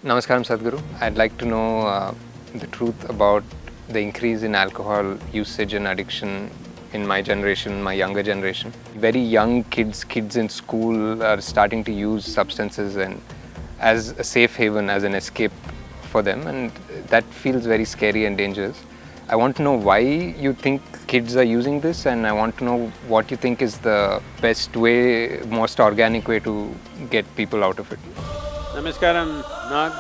Namaskaram Sadhguru. I'd like to know the truth about the increase in alcohol usage and addiction in my generation, my younger generation. Very young kids in school are starting to use substances and as a safe haven, as an escape for them, and that feels very scary and dangerous. I want to know why you think kids are using this, and I want to know what you think is the best way, most organic way to get people out of it. Namaskaram, Nag.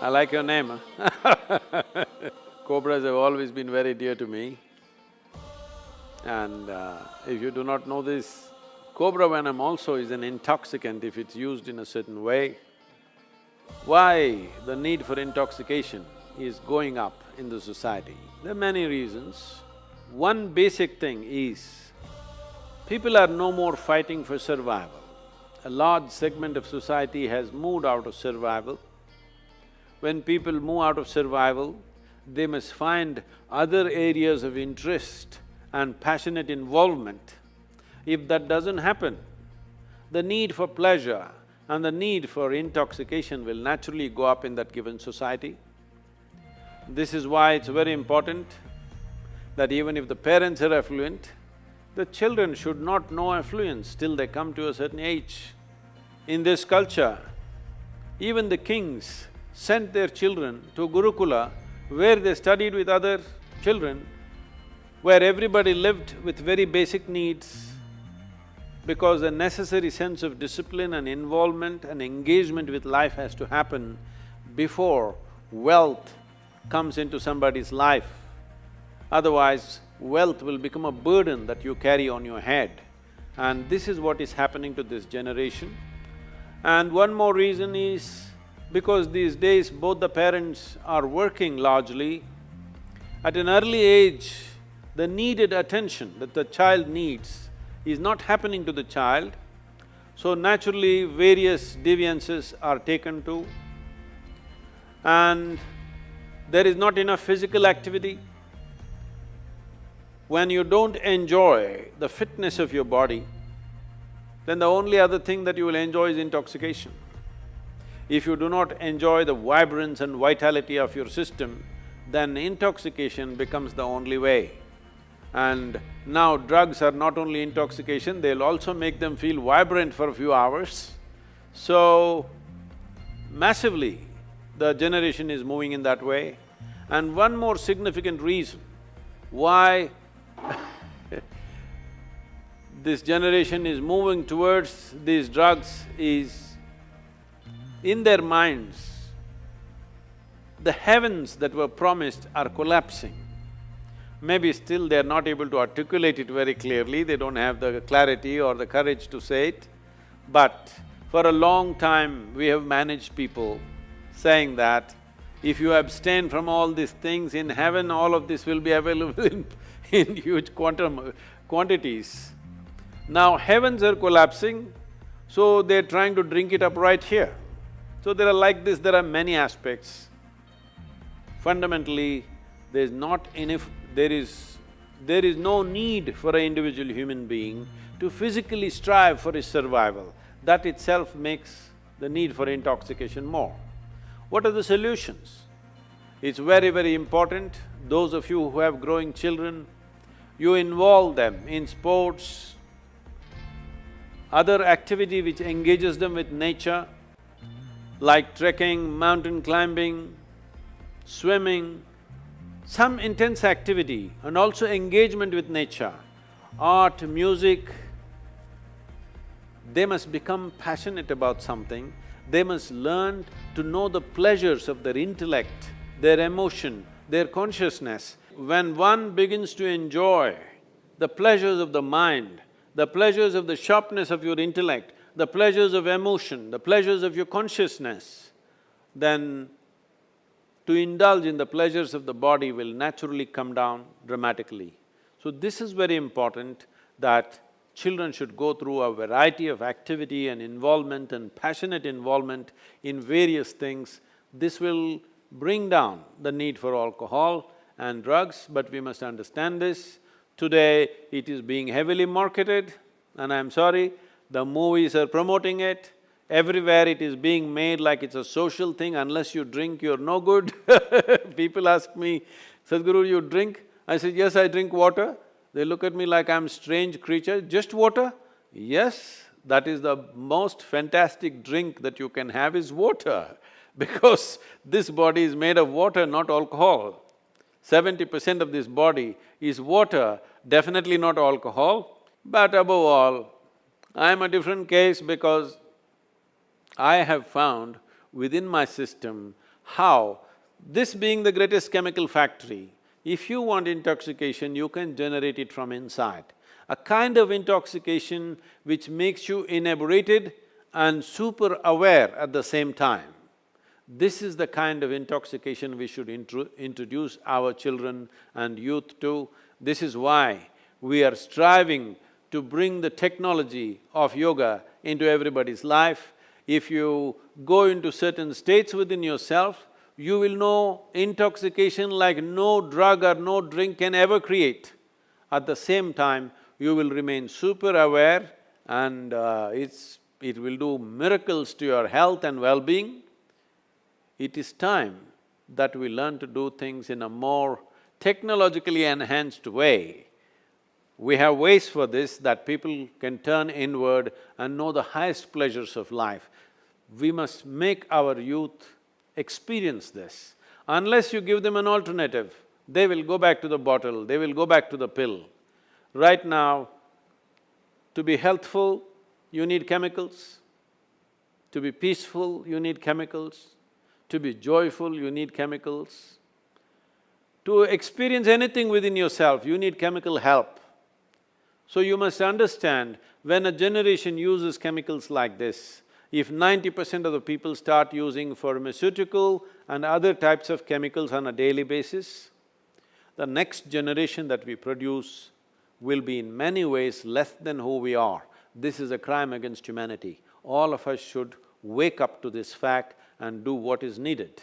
I like your name, huh? Cobras have always been very dear to me. And if you do not know this, cobra venom also is an intoxicant if it's used in a certain way. Why the need for intoxication is going up in the society? There are many reasons. One basic thing is, people are no more fighting for survival. A large segment of society has moved out of survival. When people move out of survival, they must find other areas of interest and passionate involvement. If that doesn't happen, the need for pleasure and the need for intoxication will naturally go up in that given society. This is why it's very important that even if the parents are affluent, the children should not know affluence till they come to a certain age. In this culture, even the kings sent their children to Gurukula, where they studied with other children, where everybody lived with very basic needs, because a necessary sense of discipline and involvement and engagement with life has to happen before wealth comes into somebody's life. Otherwise, wealth will become a burden that you carry on your head. And this is what is happening to this generation. And one more reason is, because these days both the parents are working largely, at an early age, the needed attention that the child needs is not happening to the child, so naturally various deviances are taken to, and there is not enough physical activity. When you don't enjoy the fitness of your body, then the only other thing that you will enjoy is intoxication. If you do not enjoy the vibrance and vitality of your system, then intoxication becomes the only way. And now drugs are not only intoxication, they'll also make them feel vibrant for a few hours. So, massively, the generation is moving in that way. And one more significant reason why this generation is moving towards these drugs is, in their minds, the heavens that were promised are collapsing. Maybe still they're not able to articulate it very clearly, they don't have the clarity or the courage to say it, but for a long time we have managed people saying that if you abstain from all these things, in heaven all of this will be available in huge quantities. Now heavens are collapsing, so they're trying to drink it up right here. So there are like this, there are many aspects. Fundamentally, there is no need for an individual human being to physically strive for his survival. That itself makes the need for intoxication more. What are the solutions? It's very, very important, those of you who have growing children, you involve them in sports, other activity which engages them with nature, like trekking, mountain climbing, swimming, some intense activity and also engagement with nature, art, music. They must become passionate about something, they must learn to know the pleasures of their intellect, their emotion, their consciousness. When one begins to enjoy the pleasures of the mind, the pleasures of the sharpness of your intellect, the pleasures of emotion, the pleasures of your consciousness, then to indulge in the pleasures of the body will naturally come down dramatically. So this is very important, that children should go through a variety of activity and involvement and passionate involvement in various things. This will bring down the need for alcohol and drugs, but we must understand this. Today, it is being heavily marketed, and I'm sorry, the movies are promoting it, Everywhere it is being made like it's a social thing, unless you drink, you're no good. People ask me, Sadhguru, you drink? I said, yes, I drink water. They look at me like I'm a strange creature, just water? Yes, that is the most fantastic drink that you can have is water, because this body is made of water, not alcohol. 70% of this body is water, definitely not alcohol. But above all, I'm a different case because I have found within my system how, this being the greatest chemical factory, if you want intoxication, you can generate it from inside. A kind of intoxication which makes you inebriated and super aware at the same time. This is the kind of intoxication we should introduce our children and youth to. This is why we are striving to bring the technology of yoga into everybody's life. If you go into certain states within yourself, you will know intoxication like no drug or no drink can ever create. At the same time, you will remain super aware and it will do miracles to your health and well-being. It is time that we learn to do things in a more technologically enhanced way. We have ways for this that people can turn inward and know the highest pleasures of life. We must make our youth experience this. Unless you give them an alternative, they will go back to the bottle, they will go back to the pill. Right now, to be healthful, you need chemicals. To be peaceful, you need chemicals. To be joyful, you need chemicals. To experience anything within yourself, you need chemical help. So you must understand, when a generation uses chemicals like this, if 90% of the people start using pharmaceutical and other types of chemicals on a daily basis, the next generation that we produce will be in many ways less than who we are. This is a crime against humanity. All of us should wake up to this fact and do what is needed.